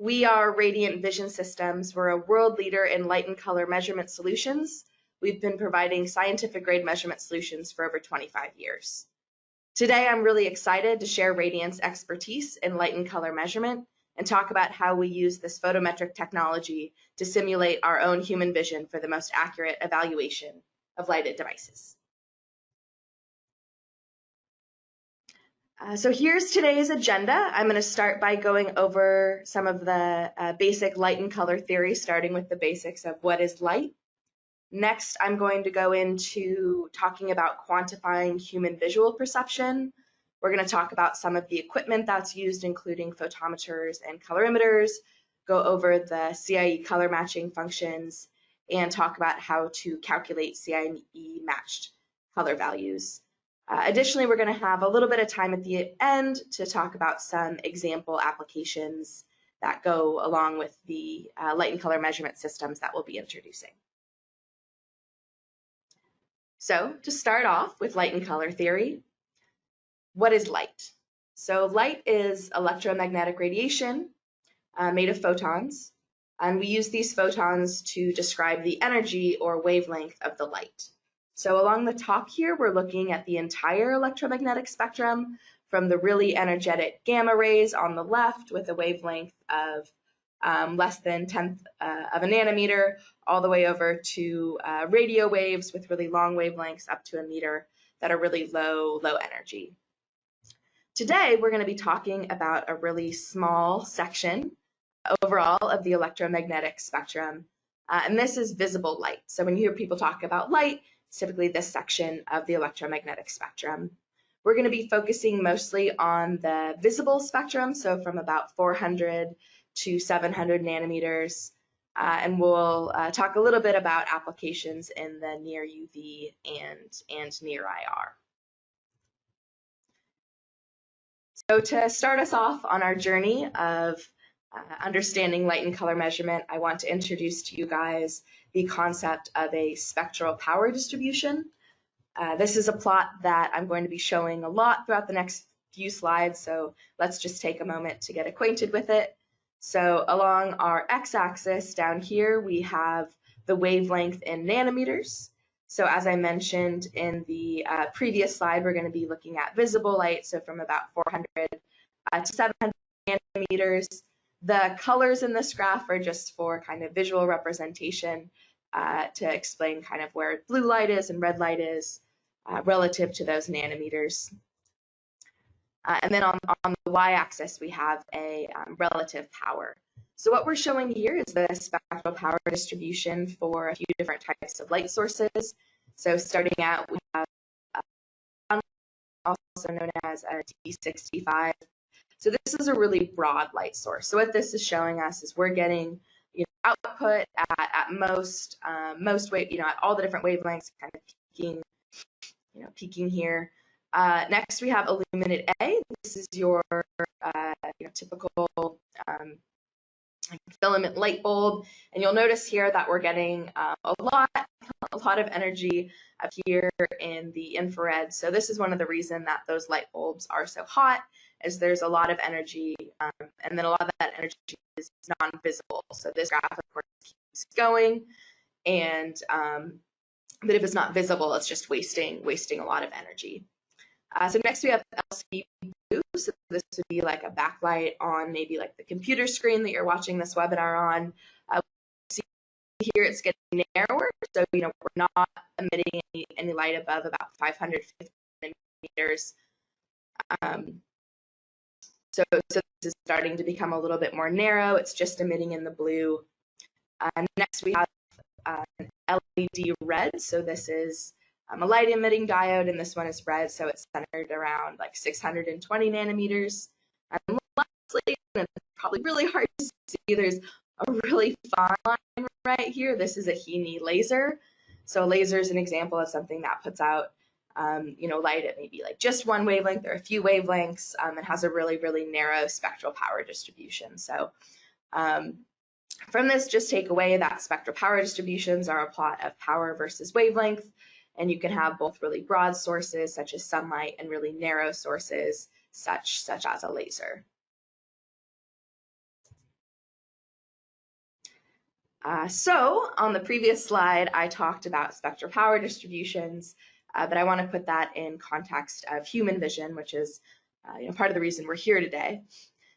We are Radiant Vision Systems. We're a world leader in light and color measurement solutions. We've been providing scientific grade measurement solutions for over 25 years. Today, I'm really excited to share Radiant's expertise in light and color measurement and talk about how we use this photometric technology to simulate our own human vision for the most accurate evaluation of lighted devices. So here's today's agenda. I'm going to start by going over some of the basic light and color theory, starting with the basics of what is light. Next, I'm going to go into talking about quantifying human visual perception. We're going to talk about some of the equipment that's used, including photometers and colorimeters, go over the CIE color matching functions, and talk about how to calculate CIE-matched color values. Additionally, we're going to have a little bit of time at the end to talk about some example applications that go along with the light and color measurement systems that we'll be introducing. So to start off with light and color theory, what is light? So light is electromagnetic radiation made of photons, and we use these photons to describe the energy or wavelength of the light. So along the top here, we're looking at the entire electromagnetic spectrum from the really energetic gamma rays on the left with a wavelength of less than 1/10 of a nanometer, all the way over to radio waves with really long wavelengths up to a meter that are really low energy. Today, we're going to be talking about a really small section overall of the electromagnetic spectrum, and this is visible light. So when you hear people talk about light, typically this section of the electromagnetic spectrum. We're going to be focusing mostly on the visible spectrum, so from about 400 to 700 nanometers, and we'll talk a little bit about applications in the near UV and near IR. So to start us off on our journey of understanding light and color measurement, I want to introduce to you guys the concept of a spectral power distribution. This is a plot that I'm going to be showing a lot throughout the next few slides, so let's just take a moment to get acquainted with it. So along our x-axis down here, we have the wavelength in nanometers. So as I mentioned in the previous slide, we're going to be looking at visible light, so from about 400 to 700 nanometers. The colors in this graph are just for kind of visual representation to explain kind of where blue light is and red light is relative to those nanometers. And then on the y-axis, we have a relative power. So what we're showing here is the spectral power distribution for a few different types of light sources. So starting out, we have also known as a D65. So this is a really broad light source. So what this is showing us is we're getting output at most at all the different wavelengths, kind of peaking here. Next, we have illuminated A. This is your typical filament light bulb, and you'll notice here that we're getting a lot of energy up here in the infrared. So this is one of the reasons that those light bulbs are so hot, is there's a lot of energy, and then a lot of that energy is non-visible. So this graph, of course, keeps going, and but if it's not visible, it's just wasting a lot of energy. So next we have LCD blue. So this would be like a backlight on maybe like the computer screen that you're watching this webinar on. See here it's getting narrower, so we're not emitting any light above about 550 nanometers. So this is starting to become a little bit more narrow. It's just emitting in the blue. Next we have an LED red. So this is a light emitting diode, and this one is red, so it's centered around like 620 nanometers. And lastly, and it's probably really hard to see, there's a really fine line right here. This is a Heine laser. So a laser is an example of something that puts out light at maybe like just one wavelength or a few wavelengths, and has a really narrow spectral power distribution. So from this, just take away that spectral power distributions are a plot of power versus wavelength, and you can have both really broad sources such as sunlight and really narrow sources such as a laser. So on the previous slide, I talked about spectral power distributions, but I want to put that in context of human vision, which is part of the reason we're here today.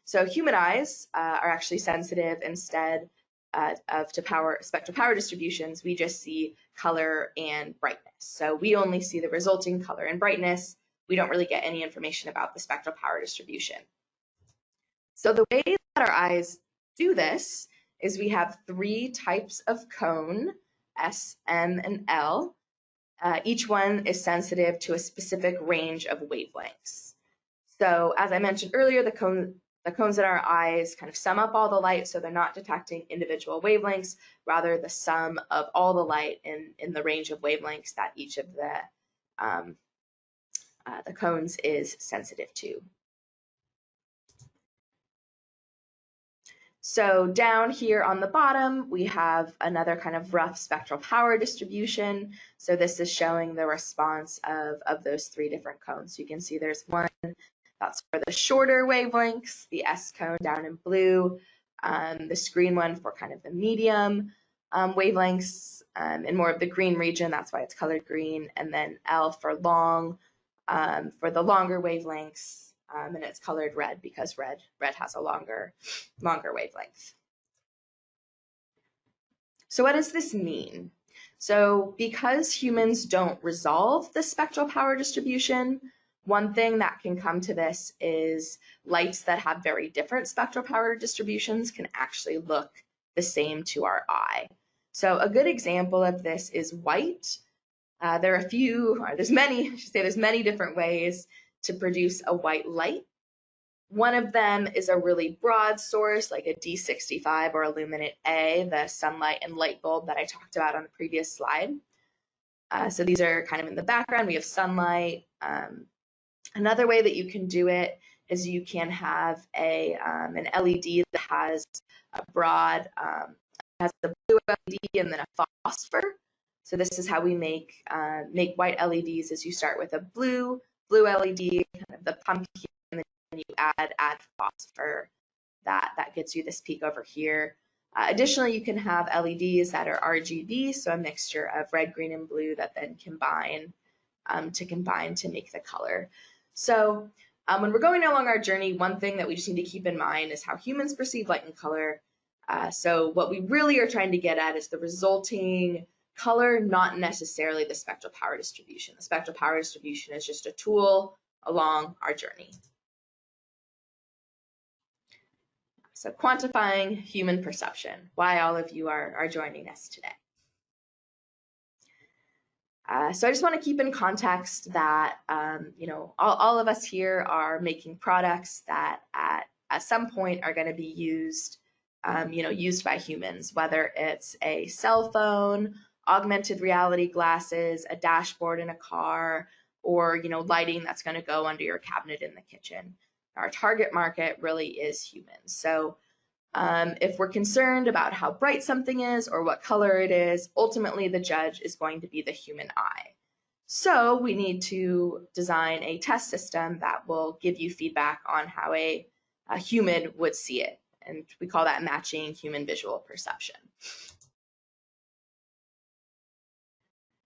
So human eyes are actually sensitive instead to spectral power distributions. We just see color and brightness. So we only see the resulting color and brightness. We don't really get any information about the spectral power distribution. So the way that our eyes do this is we have 3 types of cone, S, M, and L. Each one is sensitive to a specific range of wavelengths. So as I mentioned earlier, the cones in our eyes kind of sum up all the light, so they're not detecting individual wavelengths, rather the sum of all the light in the range of wavelengths that each of the cones is sensitive to. So down here on the bottom, we have another kind of rough spectral power distribution. So this is showing the response of those 3 different cones. So you can see there's one that's for the shorter wavelengths, the S cone down in blue, this green one for kind of the medium wavelengths, and more of the green region, that's why it's colored green, and then L for long, for the longer wavelengths, and it's colored red because red has a longer wavelength. So what does this mean? So because humans don't resolve the spectral power distribution, one thing that can come to this is lights that have very different spectral power distributions can actually look the same to our eye. So a good example of this is white. There's many different ways to produce a white light. One of them is a really broad source, like a D65 or a luminant A, the sunlight and light bulb that I talked about on the previous slide. So these are kind of in the background. We have sunlight. Another way that you can do it is you can have an LED that has a broad, has the blue LED and then a phosphor. So this is how we make white LEDs. Is you start with a blue LED, kind of the pumpkin, and then you add phosphor. That gets you this peak over here. Additionally, you can have LEDs that are RGB, so a mixture of red, green, and blue that then combine to make the color. So when we're going along our journey, one thing that we just need to keep in mind is how humans perceive light and color. So what we really are trying to get at is the resulting color, not necessarily the spectral power distribution. The spectral power distribution is just a tool along our journey. So quantifying human perception, why all of you are joining us today. So I just want to keep in context that all of us here are making products that at some point are going to be used by humans, whether it's a cell phone, augmented reality glasses, a dashboard in a car, or lighting that's going to go under your cabinet in the kitchen. Our target market really is humans. So if we're concerned about how bright something is or what color it is, ultimately the judge is going to be the human eye. So we need to design a test system that will give you feedback on how a human would see it. And we call that matching human visual perception.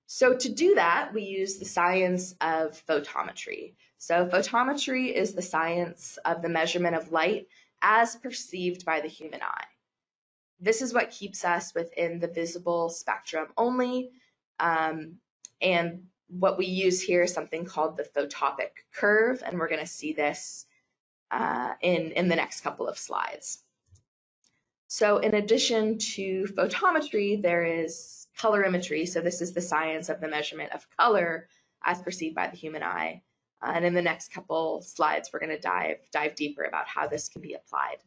So to do that, we use the science of photometry. So photometry is the science of the measurement of light as perceived by the human eye. This is what keeps us within the visible spectrum only. And what we use here is something called the photopic curve, and we're going to see this in the next couple of slides. So in addition to photometry, there is colorimetry. So this is the science of the measurement of color as perceived by the human eye. And in the next couple slides, we're going to dive deeper about how this can be applied.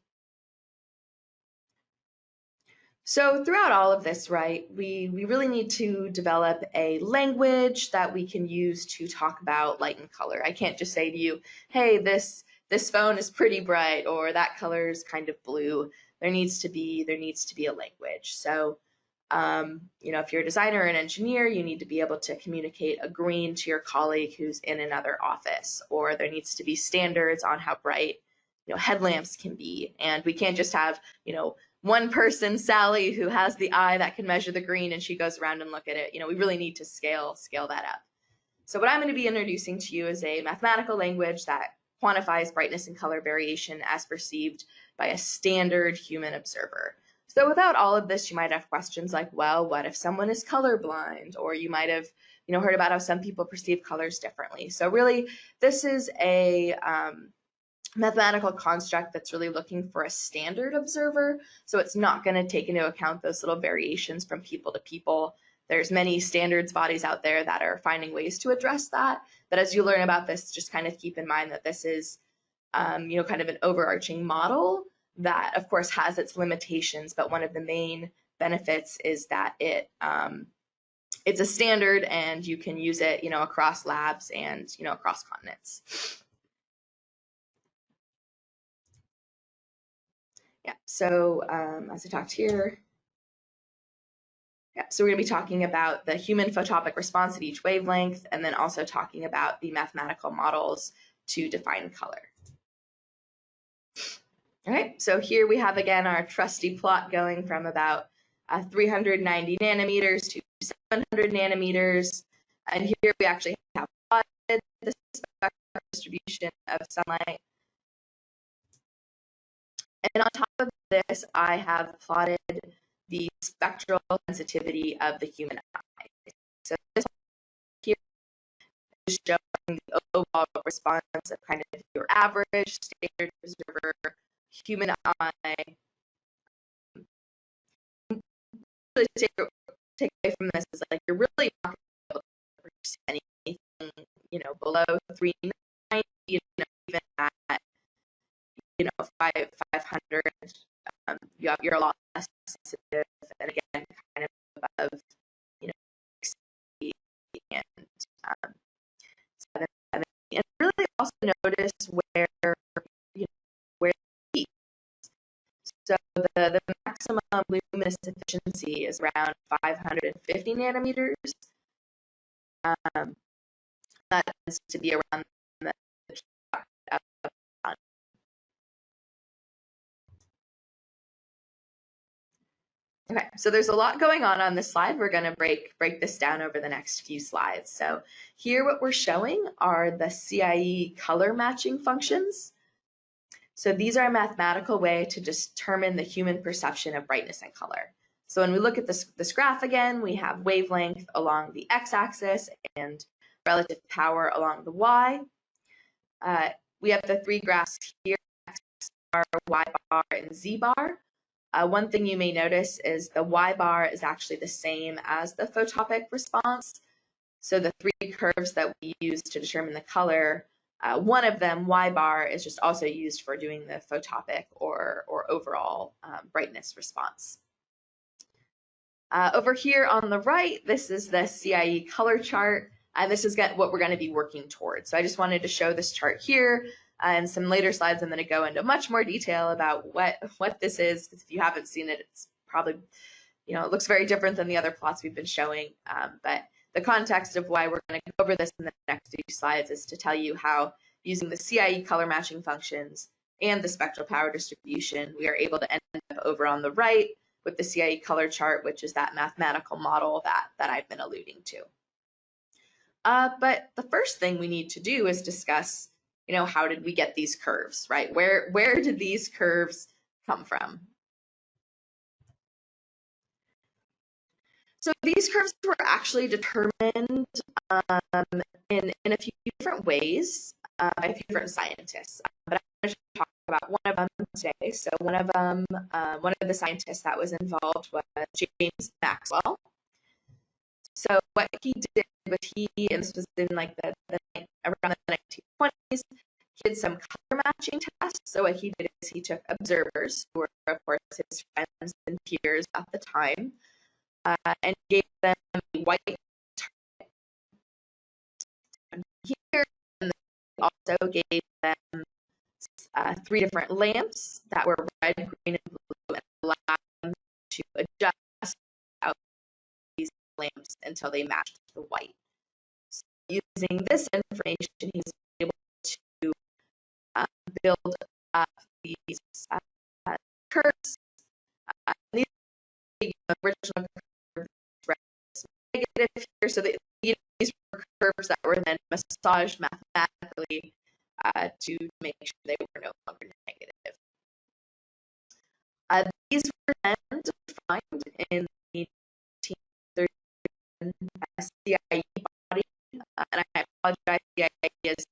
So throughout all of this, right, we really need to develop a language that we can use to talk about light and color. I can't just say to you, hey, this phone is pretty bright, or that color is kind of blue. There needs to be a language. So if you're a designer or an engineer, you need to be able to communicate a green to your colleague who's in another office, or there needs to be standards on how bright headlamps can be. And we can't just have one person, Sally, who has the eye that can measure the green and she goes around and look at it. We really need to scale that up. So what I'm going to be introducing to you is a mathematical language that quantifies brightness and color variation as perceived by a standard human observer. So without all of this, you might have questions like, well, what if someone is colorblind? Or you might have heard about how some people perceive colors differently. So really, this is a mathematical construct that's really looking for a standard observer. So it's not going to take into account those little variations from people to people. There's many standards bodies out there that are finding ways to address that. But as you learn about this, just kind of keep in mind that this is, kind of an overarching model that, of course, has its limitations. But one of the main benefits is that it's a standard and you can use it, across labs and, across continents. Yeah, so as I talked here, so we're going to be talking about the human photopic response at each wavelength, and then also talking about the mathematical models to define color. All right, so here we have again our trusty plot going from about 390 nanometers to 700 nanometers, and here we actually have plotted the spectral distribution of sunlight. And on top of this, I have plotted the spectral sensitivity of the human eye. So this here is showing the overall response of kind of your average standard observer human eye. Really take away from this is like you're really not going to be able to produce anything, below 390, even at 500, you're a lot less sensitive, and again, kind of above, 60 and 770. And really also notice where, where it peaks. So the maximum luminous efficiency is around 550 nanometers. That tends to be around the Okay, so there's a lot going on this slide. We're going to break this down over the next few slides. So here what we're showing are the CIE color matching functions. So these are a mathematical way to determine the human perception of brightness and color. So when we look at this graph again, we have wavelength along the x-axis and relative power along the y. We have the three graphs here, x bar, y bar, and z bar. One thing you may notice is the y bar is actually the same as the photopic response. So the three curves that we use to determine the color, one of them, y bar, is just also used for doing the photopic or overall brightness response. Over here on the right, this is the CIE color chart. This is what we're going to be working towards. So I just wanted to show this chart here. And some later slides, I'm going to go into much more detail about what this is. If you haven't seen it, it's probably, it looks very different than the other plots we've been showing. But the context of why we're going to go over this in the next few slides is to tell you how, using the CIE color matching functions and the spectral power distribution, we are able to end up over on the right with the CIE color chart, which is that mathematical model that I've been alluding to. But the first thing we need to do is discuss, how did we get these curves, right? Where did these curves come from? So these curves were actually determined in a few different ways by a few different scientists. But I'm going to talk about one of them today. So one of the scientists that was involved was James Maxwell. So what he did was and this was in like around the 1920s, he did some color matching tests. So what he did is he took observers who were, of course, his friends and peers at the time, and gave them a white target here, and then also gave them 3 different lamps that were red, green, and blue, and allowed them to adjust out these lamps until they matched the white. So using this information, he was able to build up these curves These are the original curves negative here, so that these were curves that were then massaged mathematically to make sure they were no longer negative. These were then defined in the 1931 CIE body, and I apologize, CIE is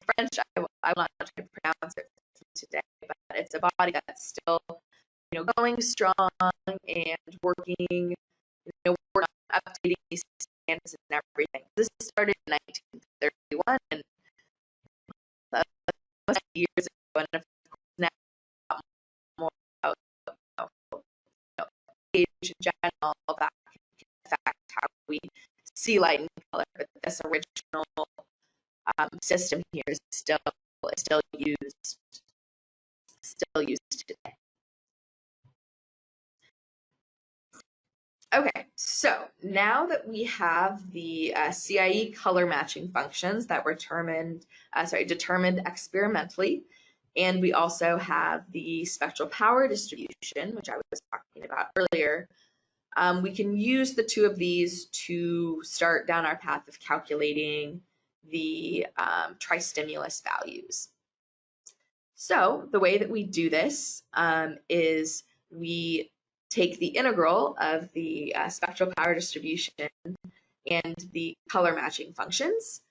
French. I will not try to pronounce it today, but it's a body that's still, going strong and working. We're not updating these standards and everything. This started in 1931, and years ago, and of course now more about age in general that can affect how we see light and color. But this original system here is still used today. Okay, so now that we have the CIE color matching functions that were determined experimentally, and we also have the spectral power distribution, which I was talking about earlier, we can use the two of these to start down our path of calculating the tristimulus values. So the way that we do this is we take the integral of the spectral power distribution and the color matching functions,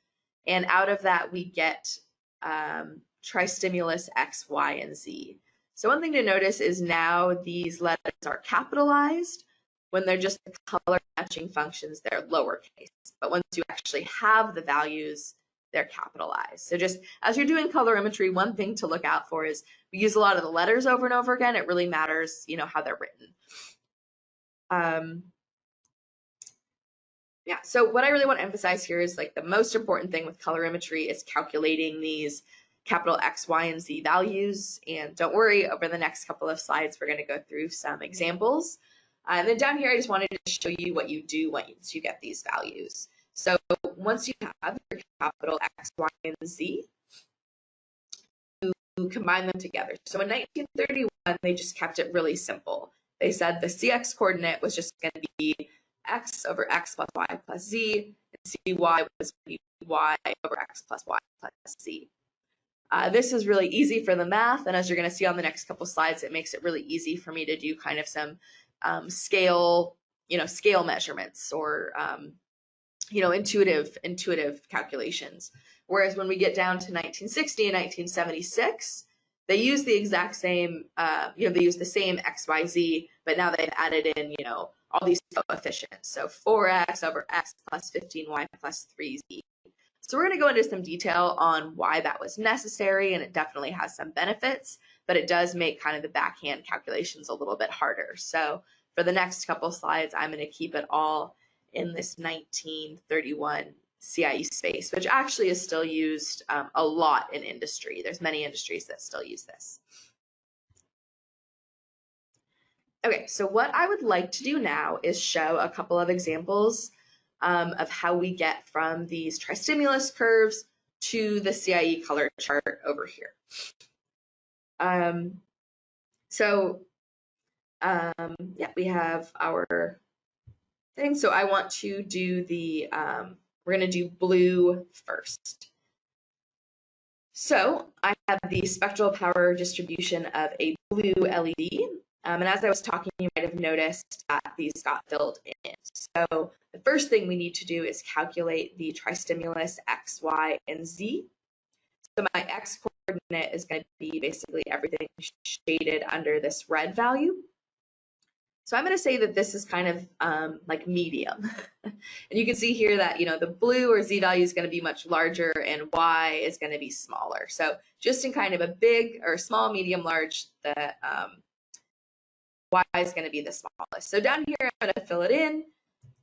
and out of that we get tristimulus x, y, and z. So one thing to notice is now these letters are capitalized. When they're just the color matching functions, they're lowercase. But once you actually have the values, they're capitalized. So just as you're doing colorimetry, one thing to look out for is we use a lot of the letters over and over again. It really matters, how they're written. Yeah, so what I really want to emphasize here is the most important thing with colorimetry is calculating these capital X, Y, and Z values. And don't worry, over the next couple of slides, we're going to go through some examples. And then down here, I just wanted to show you what you do once you get these values. So once you have your capital X, Y, and Z, you combine them together. So in 1931, they just kept it really simple. They said the CX coordinate was just going to be X over X plus Y plus Z, and CY was going to be Y over X plus Y plus Z. This is really easy for the math, and as you're going to see on the next couple slides, it makes it really easy for me to do kind of some scale measurements or intuitive calculations. Whereas when we get down to 1960 and 1976, they use the exact same, they use the same X, Y, Z, but now they've added in, all these coefficients. So 4x over x plus 15y plus 3z. So we're going to go into some detail on why that was necessary, and it definitely has some benefits, but it does make kind of the backhand calculations a little bit harder. So for the next couple slides, I'm going to keep it all in this 1931 CIE space, which actually is still used a lot in industry. There's many industries that still use this. Okay, so what I would like to do now is show a couple of examples of how we get from these tristimulus curves to the CIE color chart over here. We have our thing. So I want to do the, we're going to do blue first. So I have the spectral power distribution of a blue LED. And as I was talking, you might have noticed that these got filled in. So the first thing we need to do is calculate the tristimulus X, Y, and Z. So my X coordinate is going to be basically everything shaded under this red value. So I'm going to say that this is kind of like medium. And you can see here that, the blue or Z value is going to be much larger and Y is going to be smaller. So just in kind of a big or small, medium, large, the Y is going to be the smallest. So down here, I'm going to fill it in.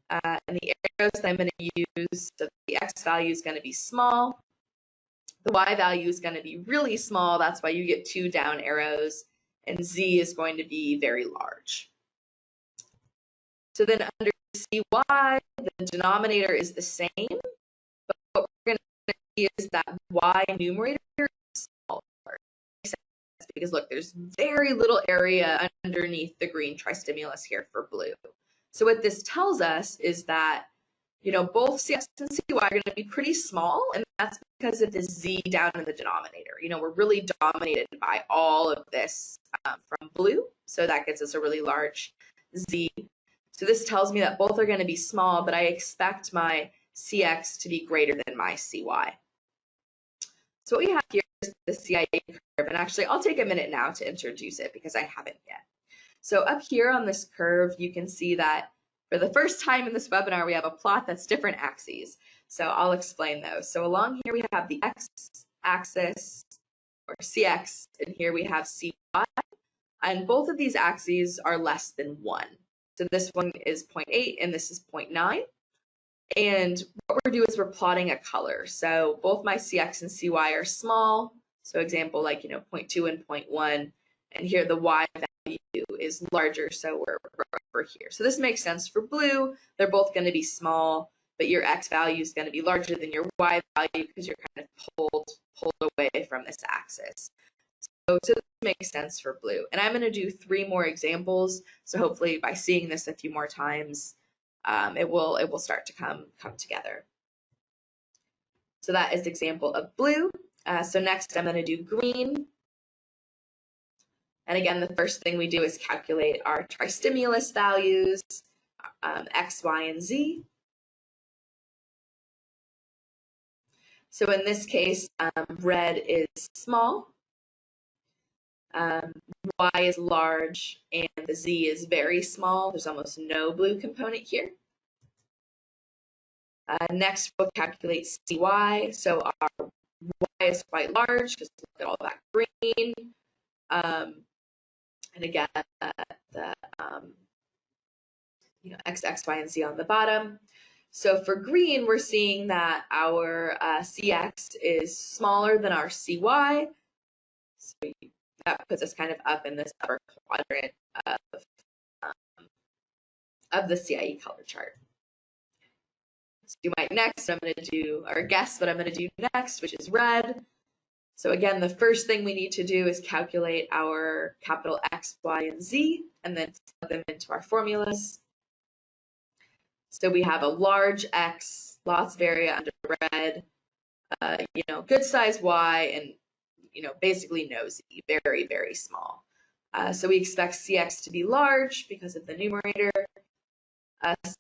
And the arrows that I'm going to use, so the X value is going to be small. The Y value is going to be really small. That's why you get 2 down arrows. And Z is going to be very large. So then under CY, the denominator is the same, but what we're going to see is that Y numerator is smaller. because look, there's very little area underneath the green tristimulus here for blue. So what this tells us is that, you know, both CX and CY are going to be pretty small, and that's because of the Z down in the denominator. You know, we're really dominated by all of this from blue, so that gets us a really large Z. So this tells me that both are going to be small, but I expect my CX to be greater than my CY. So what we have here is the CIE curve, and actually I'll take a minute now to introduce it because I haven't yet. So up here on this curve, you can see that for the first time in this webinar, we have a plot that's different axes. So I'll explain those. So along here we have the x-axis, or CX, and here we have CY, and both of these axes are less than 1. So this one is 0.8 and this is 0.9. And what we're doing is we're plotting a color. So both my CX and CY are small. So example, like, you know, 0.2 and 0.1, and here the Y value is larger, so we're over here. So this makes sense for blue. They're both going to be small, but your X value is going to be larger than your Y value because you're kind of pulled away from this axis. So this makes sense for blue. And I'm going to do 3 more examples. So hopefully by seeing this a few more times, it will start to come together. So that is example of blue. So next I'm going to do green. And again, the first thing we do is calculate our tristimulus values, X, Y, and Z. So in this case, red is small, Y is large, and the Z is very small. There's almost no blue component here. Next, we'll calculate CY. So our Y is quite large because look at all that green. And again, the you know, X, Y, and Z on the bottom. So for green, we're seeing that our CX is smaller than our CY. So that puts us kind of up in this upper quadrant of the CIE color chart. So do my next, I'm going to do, or guess what I'm going to do next, which is red. So again, the first thing we need to do is calculate our capital X, Y, and Z, and then plug them into our formulas. So we have a large X, lots of area under red, you know, good size Y, and, you know, basically no Z, very, very small. So we expect CX to be large because of the numerator.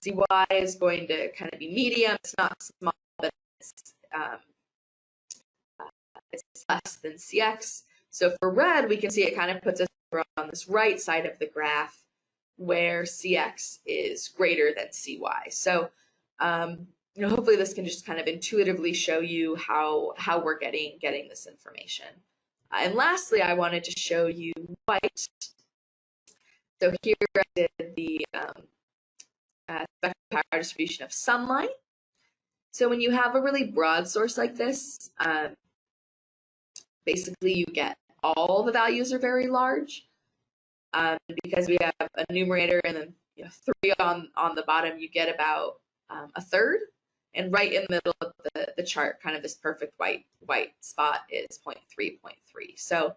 CY is going to kind of be medium. It's not small, but it's less than CX. So for red, we can see it kind of puts us on this right side of the graph where CX is greater than CY. So, you know, hopefully this can just kind of intuitively show you how we're getting this information. And lastly, I wanted to show you white. So here I did the spectral power distribution of sunlight. So when you have a really broad source like this, basically you get all the values are very large because we have a numerator and then, you know, 3 on the bottom, you get about a third. And right in the middle of the chart, kind of this perfect white spot is 0.3, 0.3. So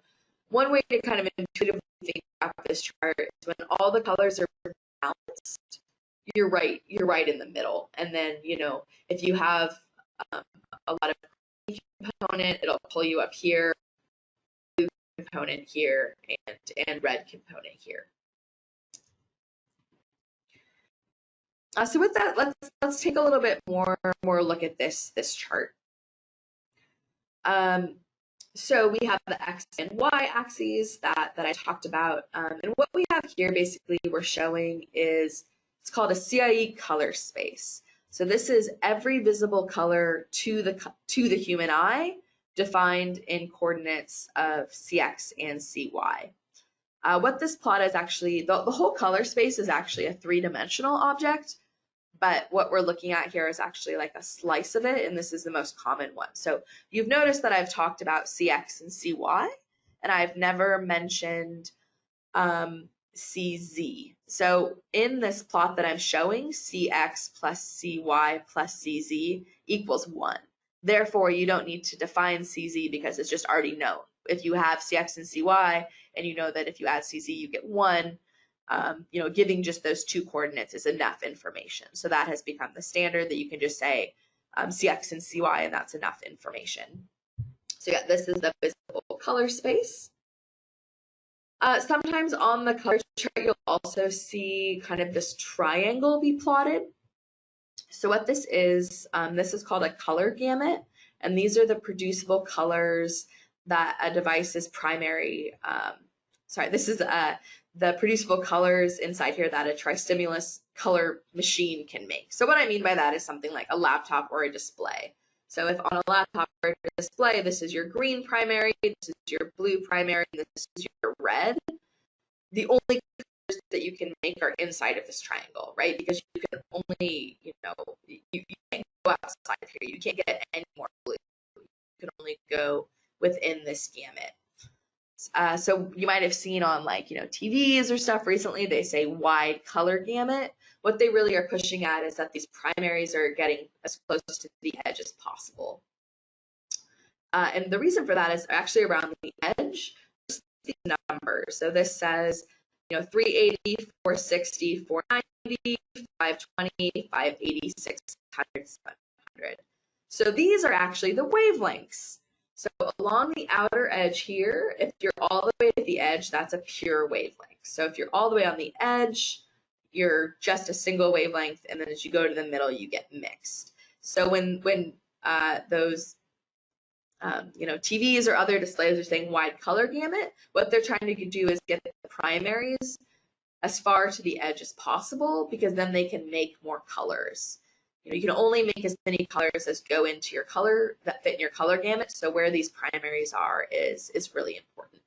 one way to kind of intuitively think about this chart is when all the colors are balanced, you're right in the middle. And then, you know, if you have a lot of green component, it'll pull you up here, blue component here, and red component here. So with that, let's take a little bit more look at this chart. So we have the X and Y axes that I talked about, and what we have here basically we're showing is it's called a CIE color space. So this is every visible color to the human eye defined in coordinates of CX and CY. What this plot is actually, the whole color space is actually a 3-dimensional object, but what we're looking at here is actually like a slice of it, and this is the most common one. So you've noticed that I've talked about CX and CY, and I've never mentioned CZ. So in this plot that I'm showing, CX plus CY plus CZ equals 1. Therefore, you don't need to define CZ because it's just already known. if you have CX and CY, and you know that if you add CZ, you get 1, giving just those 2 coordinates is enough information. So that has become the standard that you can just say CX and CY, and that's enough information. So yeah, this is the visible color space. Sometimes on the color chart, you'll also see kind of this triangle be plotted. So what this is called a color gamut, and these are the producible colors that a device's primary, this is the producible colors inside here that a tristimulus color machine can make. So what I mean by that is something like a laptop or a display. So if on a laptop or a display, this is your green primary, this is your blue primary, and this is your red, the only colors that you can make are inside of this triangle, right? Because you can only, you can't go outside of here. You can't get any more blue. You can only go within this gamut. So you might have seen on TVs or stuff recently, they say wide color gamut. What they really are pushing at is that these primaries are getting as close to the edge as possible. And the reason for that is actually around the edge, these numbers. So this says, 380, 460, 490, 520, 580, 600, 700. So these are actually the wavelengths. So along the outer edge here, if you're all the way to the edge, that's a pure wavelength. So if you're all the way on the edge, you're just a single wavelength, and then as you go to the middle, you get mixed. So when those TVs or other displays are saying wide color gamut, what they're trying to do is get the primaries as far to the edge as possible, because then they can make more colors. You can only make as many colors as go into your color, that fit in your color gamut. So where these primaries are is really important.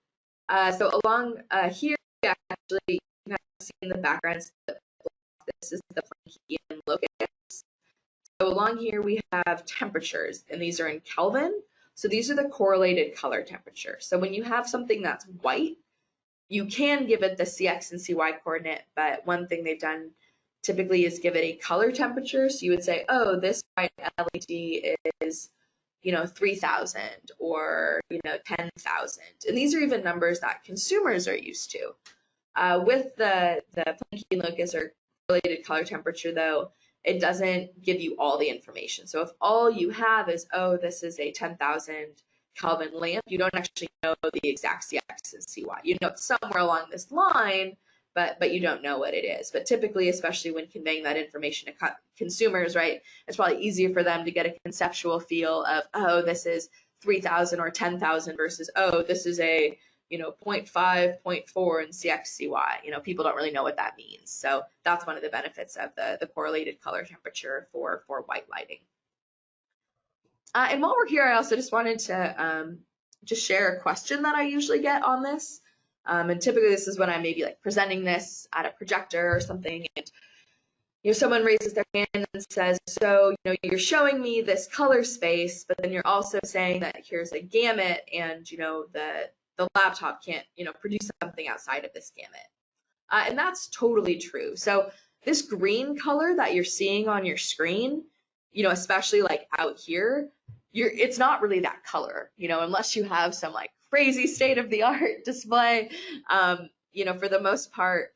So along here, actually, you have seen the backgrounds. This is the Planckian locus. So along here, we have temperatures, and these are in Kelvin. So these are the correlated color temperature. So when you have something that's white, you can give it the CX and CY coordinate, but one thing they've done typically is give it a color temperature. So you would say, oh, this white LED is, 3,000 or, 10,000. And these are even numbers that consumers are used to. With the Planckian locus or correlated color temperature, though, it doesn't give you all the information. So if all you have is, oh, this is a 10,000 Kelvin lamp, you don't actually know the exact CX and CY. You know it's somewhere along this line, but you don't know what it is. But typically, especially when conveying that information to consumers, right, it's probably easier for them to get a conceptual feel of, oh, this is 3,000 or 10,000 versus, oh, this is a 0.5, 0.4 in CX/CY. People don't really know what that means. So that's one of the benefits of the correlated color temperature for white lighting. And while we're here, I also just wanted to just share a question that I usually get on this. And typically this is when I'm maybe presenting this at a projector or something, and someone raises their hand and says, so you're showing me this color space, but then you're also saying that here's a gamut, and the laptop can't produce something outside of this gamut. And that's totally true. So this green color that you're seeing on your screen, especially out here, it's not really that color, unless you have some crazy state-of-the-art display. For the most part,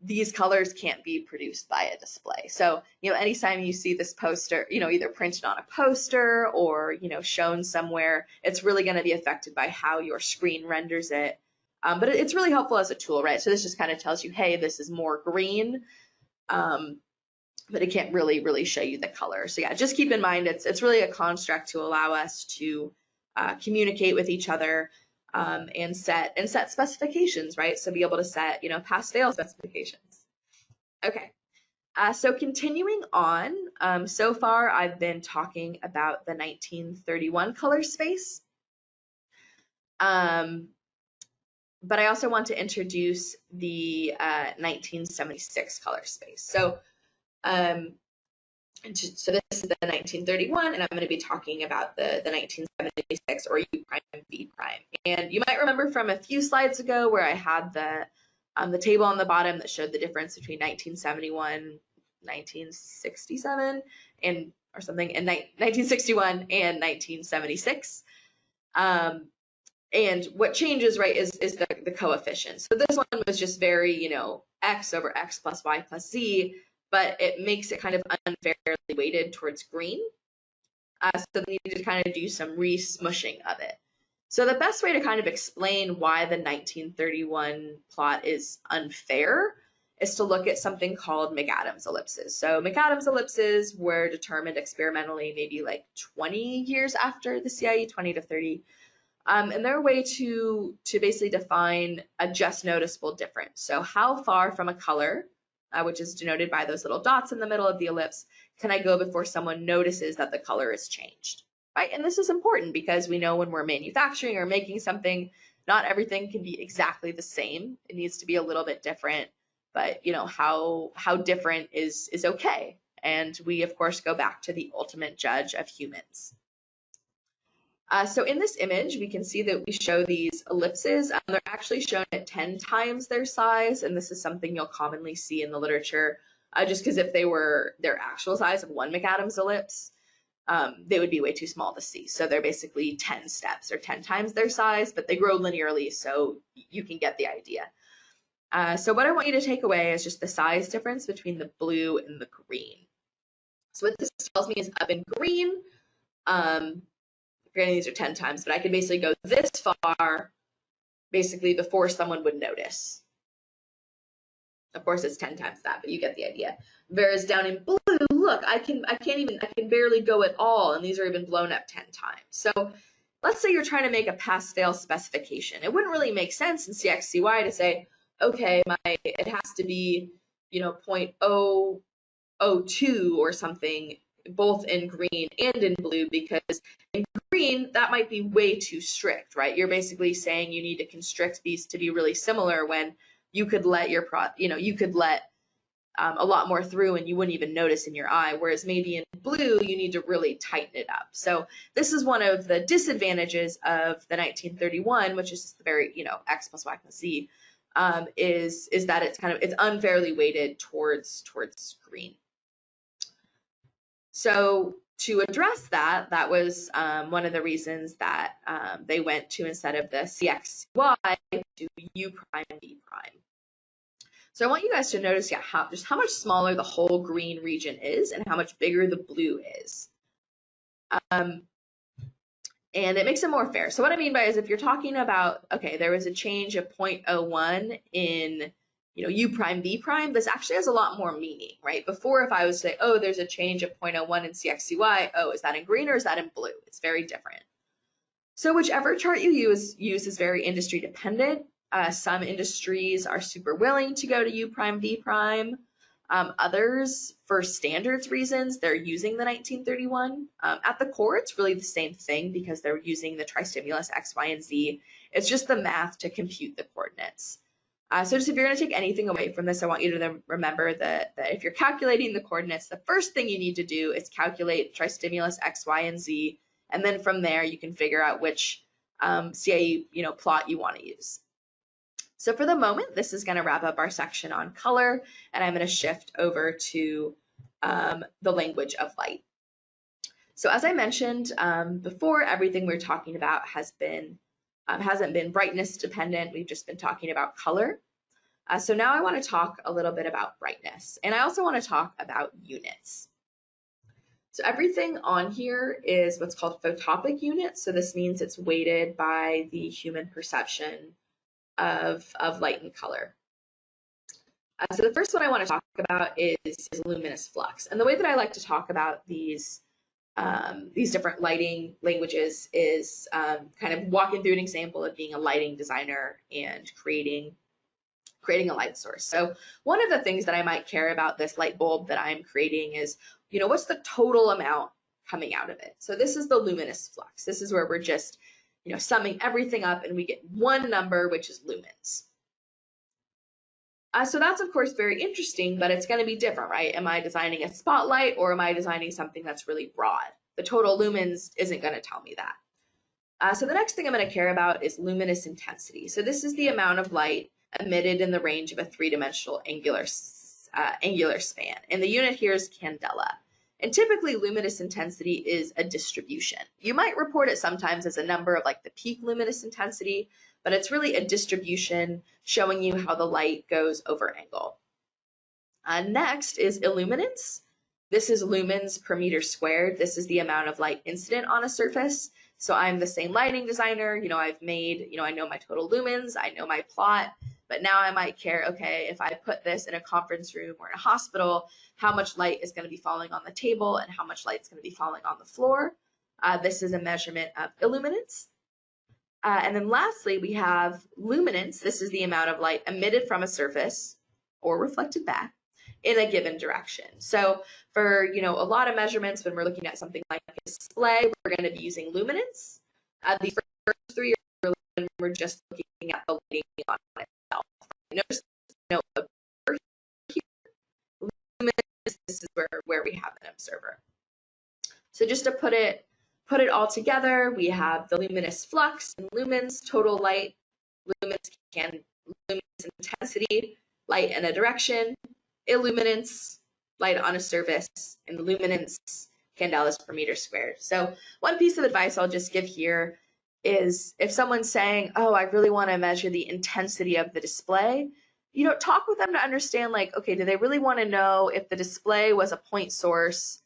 these colors can't be produced by a display. So, anytime you see this poster, either printed on a poster or, shown somewhere, it's really going to be affected by how your screen renders it. But it's really helpful as a tool, right? So this just kind of tells you, hey, this is more green, but it can't really show you the color. So yeah, just keep in mind, it's really a construct to allow us to communicate with each other and set specifications, right? So be able to set, pass-fail specifications. Okay, so continuing on, so far I've been talking about the 1931 color space. But I also want to introduce the 1976 color space. So this is the 1931, and I'm going to be talking about the 1976, or U prime V prime. And you might remember from a few slides ago where I had the table on the bottom that showed the difference between 1971, 1967, and 1961 and 1976. And what changes, right, is the coefficient. So this one was just very, x over x plus y plus z, but it makes it kind of unfairly weighted towards green. So they need to kind of do some re-smushing of it. So the best way to kind of explain why the 1931 plot is unfair is to look at something called McAdams ellipses. So McAdams ellipses were determined experimentally maybe like 20 years after the CIE, 20 to 30. And they're a way to basically define a just noticeable difference. So how far from a color, which is denoted by those little dots in the middle of the ellipse, can I go before someone notices that the color is changed, right? And this is important because we know when we're manufacturing or making something, not everything can be exactly the same. It needs to be a little bit different, but how different is okay. And we, of course, go back to the ultimate judge of humans. So in this image, we can see that we show these ellipses. They're actually shown at 10 times their size, and this is something you'll commonly see in the literature, just because if they were their actual size of one McAdams ellipse, they would be way too small to see. So they're basically 10 steps or 10 times their size, but they grow linearly, so you can get the idea. So what I want you to take away is just the size difference between the blue and the green. So what this tells me is up in green, granted these are 10 times, but I could basically go this far basically before someone would notice. Of course it's 10 times that, but you get the idea. Whereas down in blue, look, I can barely go at all, and these are even blown up 10 times. So let's say you're trying to make a pass-fail specification. It wouldn't really make sense in CX/CY to say, okay, it has to be 0.002 or something, both in green and in blue, because in green that might be way too strict, right? You're basically saying you need to constrict these to be really similar when you could let a lot more through and you wouldn't even notice in your eye, whereas maybe in blue you need to really tighten it up. So this is one of the disadvantages of the 1931, which is the very x plus y plus z, is that it's unfairly weighted towards green. So to address that was one of the reasons that they went to, instead of the CX/CY, to U prime B prime. So I want you guys to notice just how much smaller the whole green region is and how much bigger the blue is. And it makes it more fair. So what I mean by is, if you're talking about, okay, there was a change of 0.01 in U prime, B prime, this actually has a lot more meaning, right? Before, if I was to say, oh, there's a change of 0.01 in CX/CY, oh, is that in green or is that in blue? It's very different. So whichever chart you use is very industry dependent. Some industries are super willing to go to U prime, B prime. Others, for standards reasons, they're using the 1931. At the core, it's really the same thing because they're using the tristimulus X, Y, and Z. It's just the math to compute the coordinates. So just if you're going to take anything away from this, I want you to remember that if you're calculating the coordinates, the first thing you need to do is calculate tristimulus X, Y, and Z, and then from there you can figure out which CIE plot you want to use. So for the moment, this is going to wrap up our section on color, and I'm going to shift over to the language of light. So as I mentioned before, everything we're talking about hasn't been brightness dependent. We've just been talking about color. So now I want to talk a little bit about brightness, and I also want to talk about units. So everything on here is what's called photopic units. So this means it's weighted by the human perception of light and color. So the first one I want to talk about is luminous flux. And the way that I like to talk about these different lighting languages is kind of walking through an example of being a lighting designer and creating a light source. So one of the things that I might care about this light bulb that I'm creating is, what's the total amount coming out of it? So this is the luminous flux. This is where we're just summing everything up and we get one number, which is lumens. So that's of course very interesting, but it's going to be different, right? Am I designing a spotlight or am I designing something that's really broad? The total lumens isn't going to tell me that. So the next thing I'm going to care about is luminous intensity. So this is the amount of light emitted in the range of a three-dimensional angular span. And the unit here is candela. And typically luminous intensity is a distribution. You might report it sometimes as a number of like the peak luminous intensity, but it's really a distribution showing you how the light goes over angle. Next is illuminance. This is lumens per meter squared. This is the amount of light incident on a surface. So I'm the same lighting designer, I've made, I know my total lumens, I know my plot, but now I might care, okay, if I put this in a conference room or in a hospital, how much light is going to be falling on the table and how much light is going to be falling on the floor. This is a measurement of illuminance. And then lastly, we have luminance. This is the amount of light emitted from a surface or reflected back in a given direction. So for, a lot of measurements, when we're looking at something like a display, we're going to be using luminance. The first three are when we're just looking at the lighting on itself. Notice over here, luminance, this is where we have an observer. So just to put it all together, we have the luminous flux in lumens, total light, luminous intensity, light in a direction, illuminance, light on a surface, and luminance, candelas per meter squared. So one piece of advice I'll just give here is if someone's saying, oh, I really want to measure the intensity of the display, talk with them to understand, like, okay, do they really want to know if the display was a point source,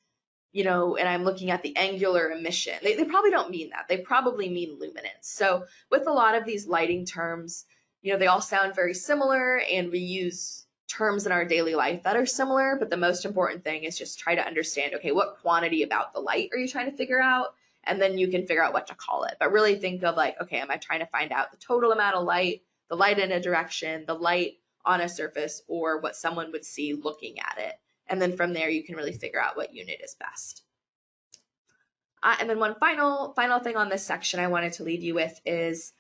and I'm looking at the angular emission? They probably don't mean that. They probably mean luminance. So with a lot of these lighting terms, they all sound very similar, and we use terms in our daily life that are similar, but the most important thing is just try to understand, okay, what quantity about the light are you trying to figure out? And then you can figure out what to call it. But really think of like, okay, am I trying to find out the total amount of light, the light in a direction, the light on a surface, or what someone would see looking at it? And then from there, you can really figure out what unit is best. And then one final thing on this section I wanted to leave you with is,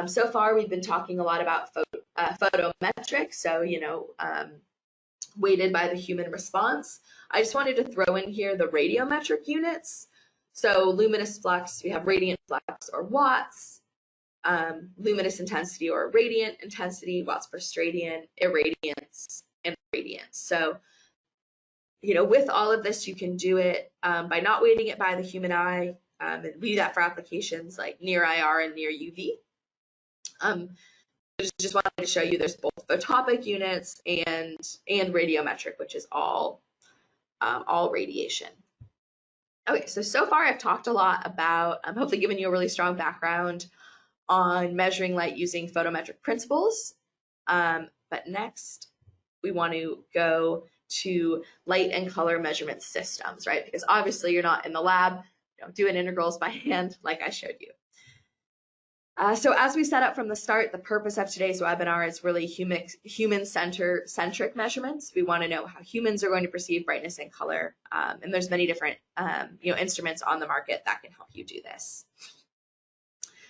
so far we've been talking a lot about photometric, so, weighted by the human response. I just wanted to throw in here the radiometric units. So luminous flux, we have radiant flux or watts, luminous intensity or radiant intensity, watts per radian, irradiance, and radiance. So, with all of this, you can do it by not weighting it by the human eye. And we do that for applications like near IR and near UV. Just wanted to show you there's both photopic units and radiometric, which is all radiation. Okay, so far I've talked a lot about, I'm hopefully giving you a really strong background on measuring light using photometric principles. But next we want to go to light and color measurement systems, right? Because obviously you're not in the lab, doing integrals by hand like I showed you. So as we set up from the start, the purpose of today's webinar is really human-centric measurements. We want to know how humans are going to perceive brightness and color, and there's many different instruments on the market that can help you do this.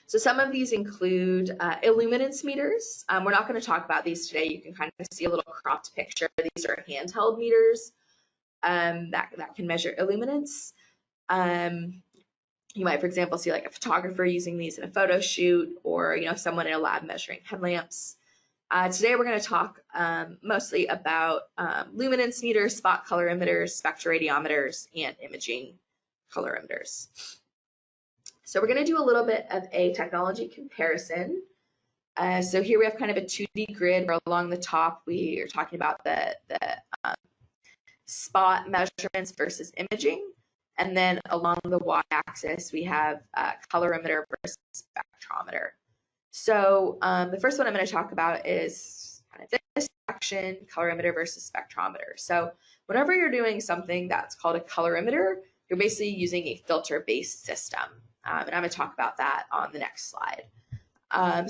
So some of these include illuminance meters. We're not going to talk about these today. You can kind of see a little cropped picture. These are handheld meters that can measure illuminance. You might, for example, see like a photographer using these in a photo shoot, or someone in a lab measuring headlamps. Today we're going to talk mostly about luminance meters, spot colorimeters, spectroradiometers, and imaging colorimeters. So we're going to do a little bit of a technology comparison. So here we have kind of a 2D grid where along the top we are talking about the spot measurements versus imaging. And then along the y-axis, we have colorimeter versus spectrometer. So the first one I'm going to talk about is kind of this section, colorimeter versus spectrometer. So whenever you're doing something that's called a colorimeter, you're basically using a filter-based system. And I'm going to talk about that on the next slide.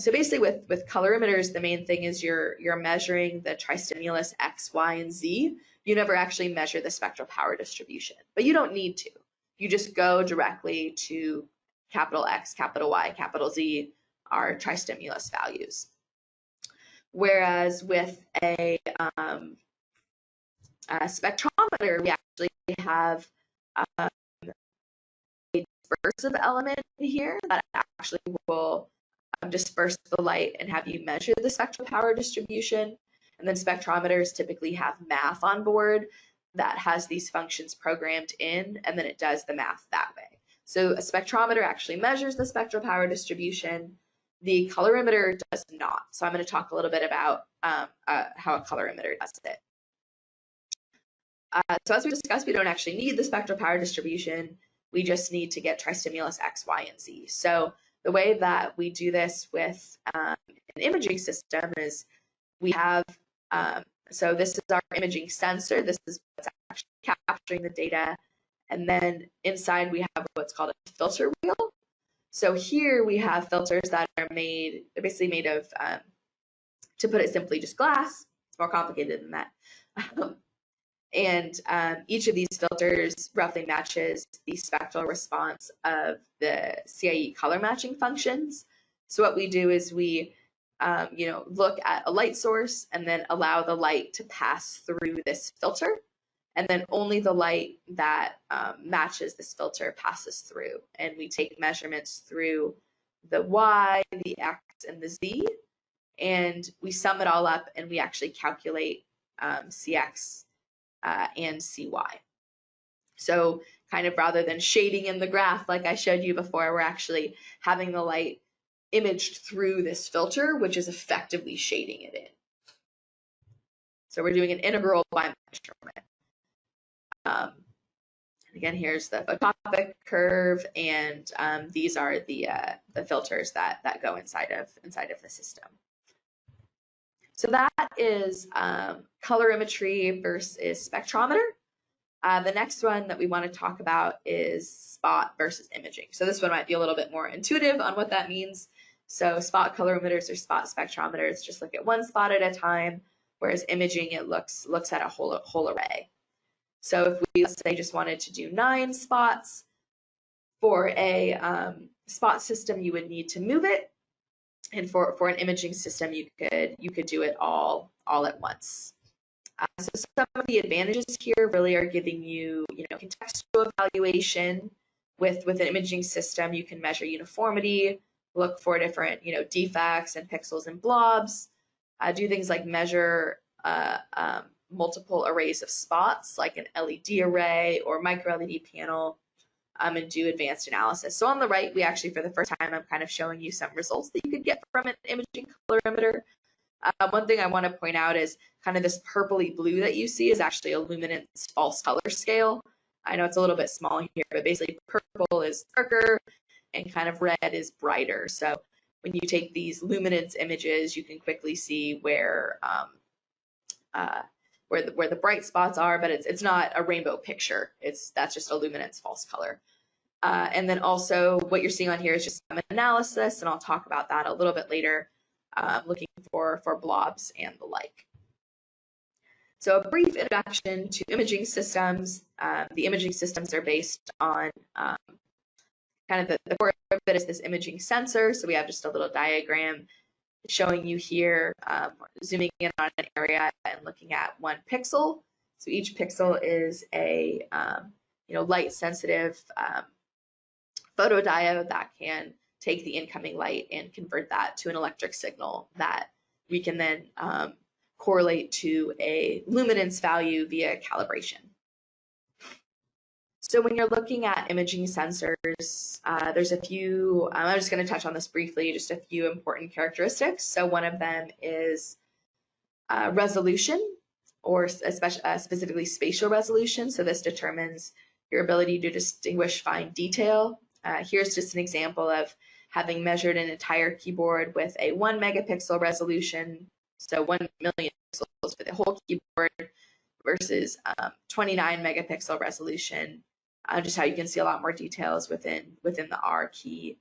So basically with colorimeters, the main thing is you're measuring the tristimulus X, Y, and Z. You never actually measure the spectral power distribution, but you don't need to. You just go directly to capital X, capital Y, capital Z, our tristimulus values. Whereas with a spectrometer, we actually have a dispersive element here that actually will disperse the light and have you measure the spectral power distribution. And then spectrometers typically have math on board that has these functions programmed in, and then it does the math that way. So a spectrometer actually measures the spectral power distribution. The colorimeter does not. So I'm going to talk a little bit about how a colorimeter does it. So as we discussed, we don't actually need the spectral power distribution. We just need to get tristimulus X, Y, and Z. So the way that we do this with an imaging system is we have, so this is our imaging sensor. This is what's actually capturing the data. And then inside we have what's called a filter wheel. So here we have filters that are made, they're basically made of, to put it simply, just glass. It's more complicated than that. And each of these filters roughly matches the spectral response of the CIE color matching functions. So what we do is we look at a light source and then allow the light to pass through this filter. And then only the light that matches this filter passes through. And we take measurements through the Y, the X, and the Z. And we sum it all up and we actually calculate CX and CY. So kind of rather than shading in the graph like I showed you before, we're actually having the light imaged through this filter, which is effectively shading it in. So we're doing an integral by measurement. And again, here's the photometric curve, and these are the filters that go inside of the system. So that is colorimetry versus spectrometer. The next one that we want to talk about is spot versus imaging. So this one might be a little bit more intuitive on what that means. So spot colorimeters or spot spectrometers just look at one spot at a time, whereas imaging, it looks at a whole array. So if we, let's say, just wanted to do 9 spots, for a spot system, you would need to move it. And for an imaging system, you could do it all at once. So some of the advantages here really are giving you, contextual evaluation. With an imaging system, you can measure uniformity, look for different, defects and pixels and blobs, do things like measure multiple arrays of spots, like an LED array or micro LED panel, and do advanced analysis. So on the right, we actually, for the first time, I'm kind of showing you some results that you could get from an imaging colorimeter. One thing I want to point out is kind of this purpley blue that you see is actually a luminance false color scale. I know it's a little bit small here, but basically purple is darker and kind of red is brighter. So when you take these luminance images, you can quickly see where the bright spots are, but it's not a rainbow picture. That's just a luminance false color. And then also what you're seeing on here is just some analysis, and I'll talk about that a little bit later, looking for blobs and the like. So a brief introduction to imaging systems. The imaging systems are based on kind of the core of it is this imaging sensor. So we have just a little diagram showing you here, zooming in on an area and looking at one pixel. So each pixel is a light sensitive photodiode that can take the incoming light and convert that to an electric signal that we can then correlate to a luminance value via calibration. So when you're looking at imaging sensors, there's a few, I'm just going to touch on this briefly, just a few important characteristics. So one of them is resolution, or specifically spatial resolution. So this determines your ability to distinguish fine detail. Here's just an example of having measured an entire keyboard with a 1 megapixel resolution, so 1 million pixels for the whole keyboard, versus 29 megapixel resolution. Just how you can see a lot more details within the R key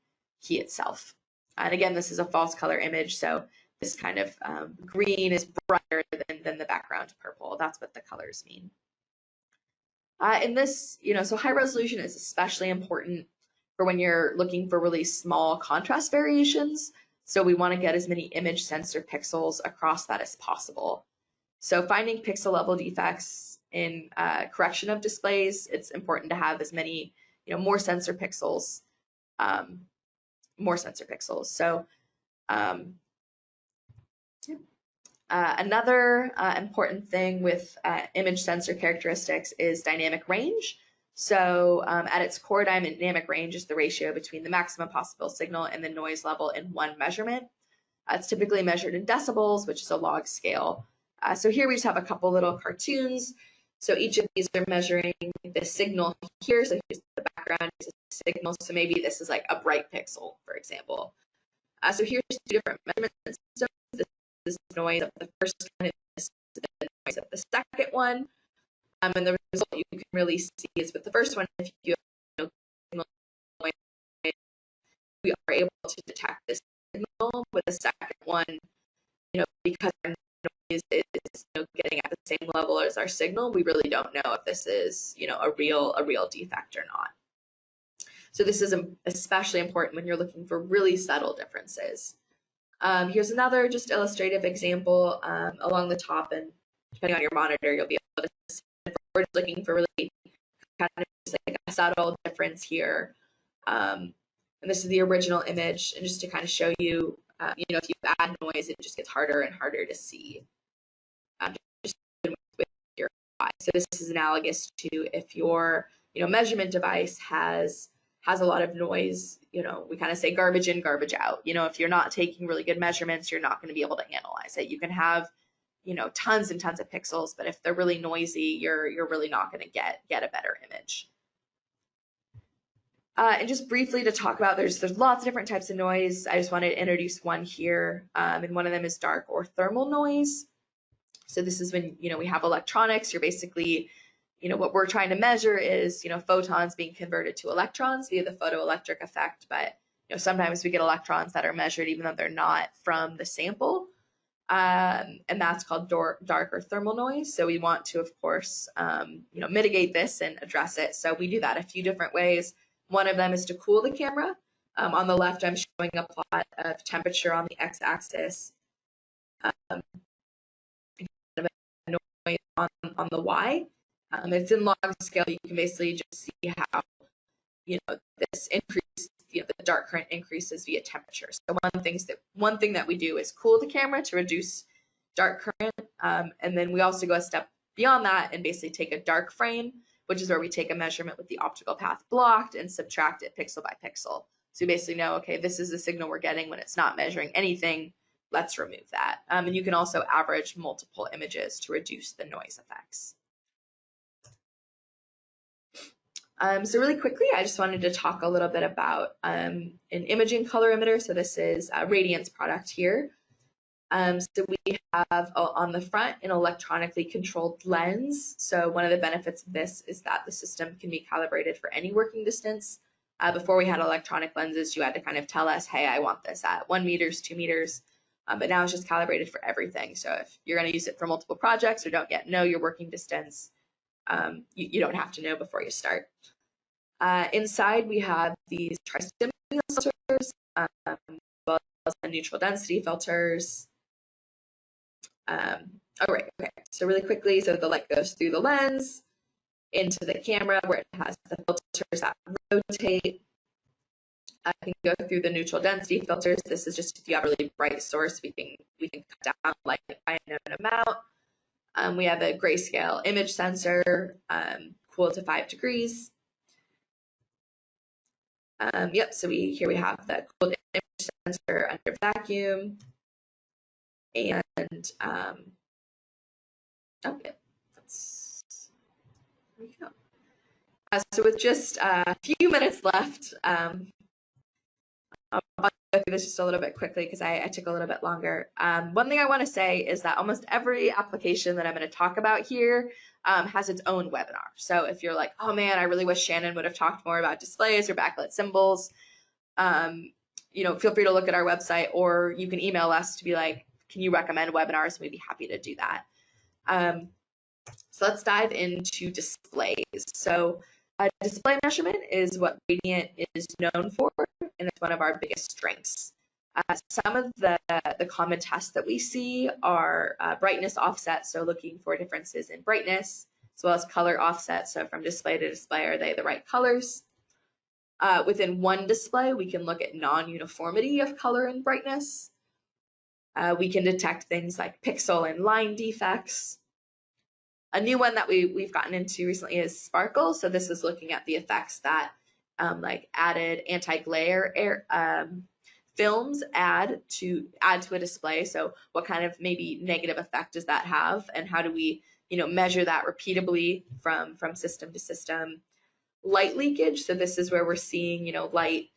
itself. And again, this is a false color image, so this kind of green is brighter than the background purple. That's what the colors mean. In this, so high resolution is especially important for when you're looking for really small contrast variations. So we want to get as many image sensor pixels across that as possible. So finding pixel level defects in correction of displays, it's important to have as many, more sensor pixels. So, yeah. Another important thing with image sensor characteristics is dynamic range. So at its core, dynamic range is the ratio between the maximum possible signal and the noise level in one measurement. It's typically measured in decibels, which is a log scale. So here we just have a couple little cartoons. So each of these are measuring the signal here. So here's the background, here's the signal. So maybe this is like a bright pixel, for example. So here's two different measurement systems. This is noise of the first one, and this is the noise of the second one. And the result you can really see is with the first one, if you have signal noise, we are able to detect this signal. With the second one, because our noise is getting at the same level as our signal, we really don't know if this is a real defect or not. So this is especially important when you're looking for really subtle differences. Here's another just illustrative example along the top, and depending on your monitor, you'll be able to see if we're just looking for really kind of just like a subtle difference here. And this is the original image, and just to kind of show you, if you add noise, it just gets harder and harder to see. Just with your eye. So this is analogous to if your measurement device has a lot of noise, we kind of say garbage in, garbage out. If you're not taking really good measurements, you're not going to be able to analyze it. You can have, tons and tons of pixels, but if they're really noisy, you're really not going to get a better image. And just briefly to talk about, there's lots of different types of noise. I just wanted to introduce one here, and one of them is dark or thermal noise. So this is when, we have electronics. You're basically, what we're trying to measure is, photons being converted to electrons via the photoelectric effect. But, sometimes we get electrons that are measured even though they're not from the sample. And that's called dark or thermal noise. So we want to, of course, mitigate this and address it. So we do that a few different ways. One of them is to cool the camera. On the left, I'm showing a plot of temperature on the x-axis. Noise on the y. It's in log scale. You can basically just see how, this increase, the dark current increases via temperature. So one thing that we do is cool the camera to reduce dark current, and then we also go a step beyond that and basically take a dark frame, which is where we take a measurement with the optical path blocked and subtract it pixel by pixel. So we basically know, okay, this is the signal we're getting when it's not measuring anything. Let's remove that. And you can also average multiple images to reduce the noise effects. So really quickly, I just wanted to talk a little bit about an imaging colorimeter. So this is a Radiance product here. So we have on the front an electronically controlled lens. So one of the benefits of this is that the system can be calibrated for any working distance. Before we had electronic lenses, you had to kind of tell us, hey, I want this at 1 meters, 2 meters. But now it's just calibrated for everything. So if you're going to use it for multiple projects or don't yet know your working distance, you don't have to know before you start. Inside, we have these tristimulant filters, as well as the neutral density filters. Okay, so really quickly, so the light goes through the lens into the camera where it has the filters that rotate. I can go through the neutral density filters. This is just if you have a really bright source, we can cut down light by a known amount. We have a grayscale image sensor, cooled to 5 degrees. Yep, so here we have the cooled image sensor under vacuum. And okay, there we go. So with just a few minutes left, I'll go through this just a little bit quickly because I took a little bit longer. One thing I want to say is that almost every application that I'm going to talk about here has its own webinar. So if you're like, oh man, I really wish Shannon would have talked more about displays or backlit symbols, feel free to look at our website, or you can email us to be like, can you recommend webinars? We'd be happy to do that. So let's dive into displays. So display measurement is what Radiant is known for, and it's one of our biggest strengths. Some of the common tests that we see are brightness offset, so looking for differences in brightness, as well as color offset, so from display to display, are they the right colors? Within one display, we can look at non-uniformity of color and brightness. We can detect things like pixel and line defects. A new one that we've gotten into recently is sparkle. So this is looking at the effects that like added anti-glare films add to a display. So what kind of maybe negative effect does that have, and how do we measure that repeatably from system to system? Light leakage. So this is where we're seeing light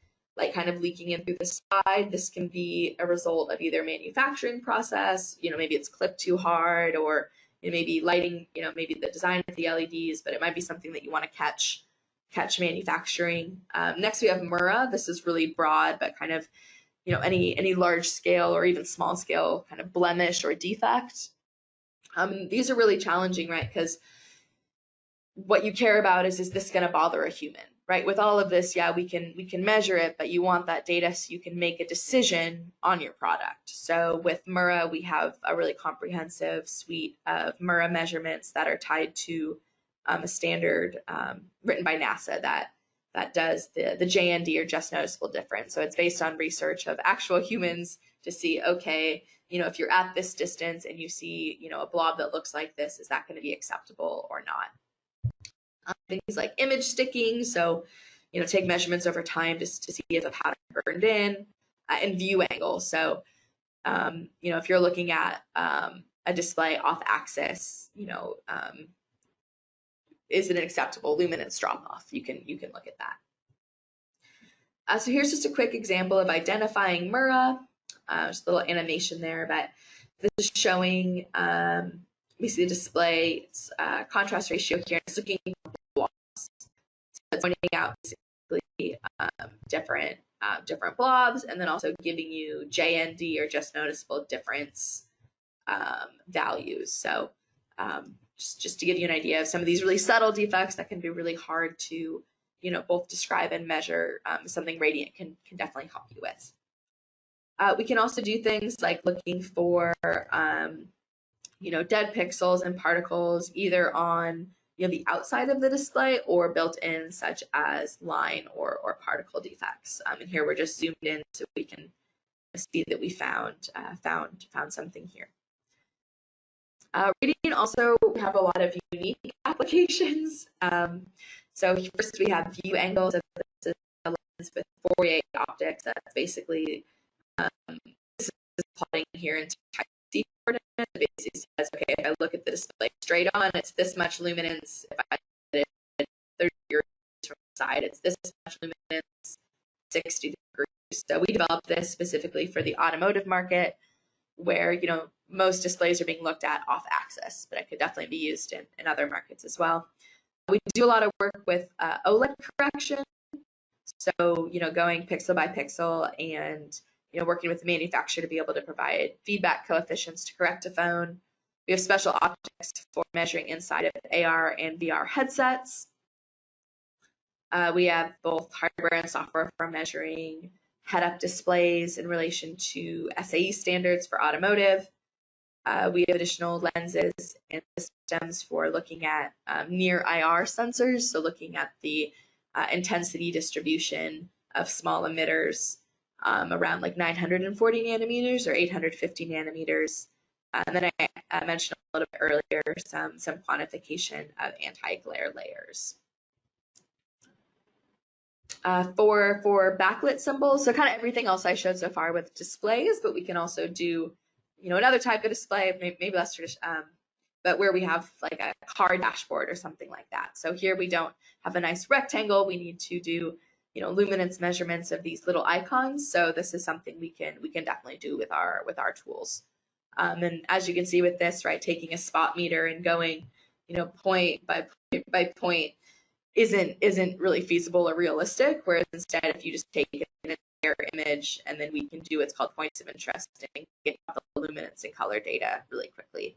kind of leaking in through the side. This can be a result of either manufacturing process, maybe it's clipped too hard, or maybe lighting, maybe the design of the LEDs, but it might be something that you want to catch manufacturing. Next we have Mura. This is really broad, but kind of any large scale or even small scale kind of blemish or defect. These are really challenging, right? Because what you care about is this going to bother a human, right? With all of this, yeah, we can measure it, but you want that data so you can make a decision on your product. So with Mura, we have a really comprehensive suite of Mura measurements that are tied to a standard written by NASA that does the JND, or just noticeable difference. So it's based on research of actual humans to see, okay, if you're at this distance and you see, a blob that looks like this, is that going to be acceptable or not? Things like image sticking, so take measurements over time just to see if a pattern burned in, and view angle. So if you're looking at a display off axis, is it an acceptable luminance drop off? You can look at that. So here's just a quick example of identifying Mura. Just a little animation there, but this is showing we see the display contrast ratio here. It's looking at blobs. So it's pointing out basically different blobs, and then also giving you JND, or just noticeable difference values. So just to give you an idea of some of these really subtle defects that can be really hard to both describe and measure, something Radiant can definitely help you with. We can also do things like looking for dead pixels and particles either on the outside of the display or built in, such as line or particle defects. And here we're just zoomed in so we can see that we found something here. Radiant also have a lot of unique applications. So first we have view angles. So this is a lens with Fourier optics. That's basically this is plotting here in type C coordinates. It basically says, okay, if I look at the display straight on, it's this much luminance. If I look at it 30 degrees from the side, it's this much luminance, 60 degrees. So we developed this specifically for the automotive market, where most displays are being looked at off axis, but it could definitely be used in other markets as well. We do a lot of work with OLED correction. So going pixel by pixel and working with the manufacturer to be able to provide feedback coefficients to correct a phone. We have special optics for measuring inside of AR and VR headsets. We have both hardware and software for measuring head-up displays in relation to SAE standards for automotive. We have additional lenses and systems for looking at near IR sensors, so looking at the intensity distribution of small emitters around like 940 nanometers or 850 nanometers. And then I mentioned a little bit earlier some quantification of anti-glare layers. For backlit symbols, so kind of everything else I showed so far with displays, but we can also do another type of display, maybe less traditional, but where we have like a car dashboard or something like that. So here we don't have a nice rectangle. We need to do luminance measurements of these little icons. So this is something we can definitely do with our tools. And as you can see with this, right, taking a spot meter and going point by point isn't really feasible or realistic. Whereas instead, if you just take an entire image, and then we can do what's called points of interest and get the luminance and color data really quickly.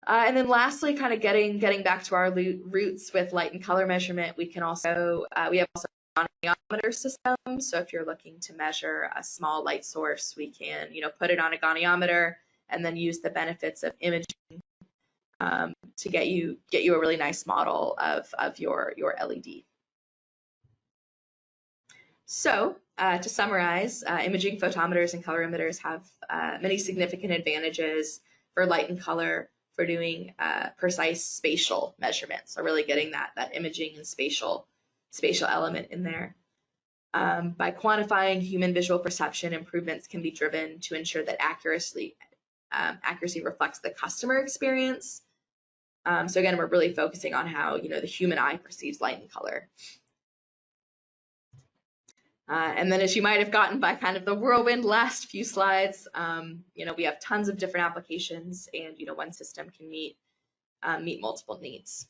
And then lastly, kind of getting back to our roots with light and color measurement, we can also we have also a goniometer system. So if you're looking to measure a small light source, we can put it on a goniometer and then use the benefits of imaging to get you a really nice model of your LED. So to summarize, imaging photometers and colorimeters have many significant advantages for light and color for doing precise spatial measurements. So really getting that imaging and spatial element in there. By quantifying human visual perception, improvements can be driven to ensure that accuracy reflects the customer experience. So again, we're really focusing on how the human eye perceives light and color. And then, as you might have gotten by kind of the whirlwind last few slides, we have tons of different applications, and one system can meet multiple needs.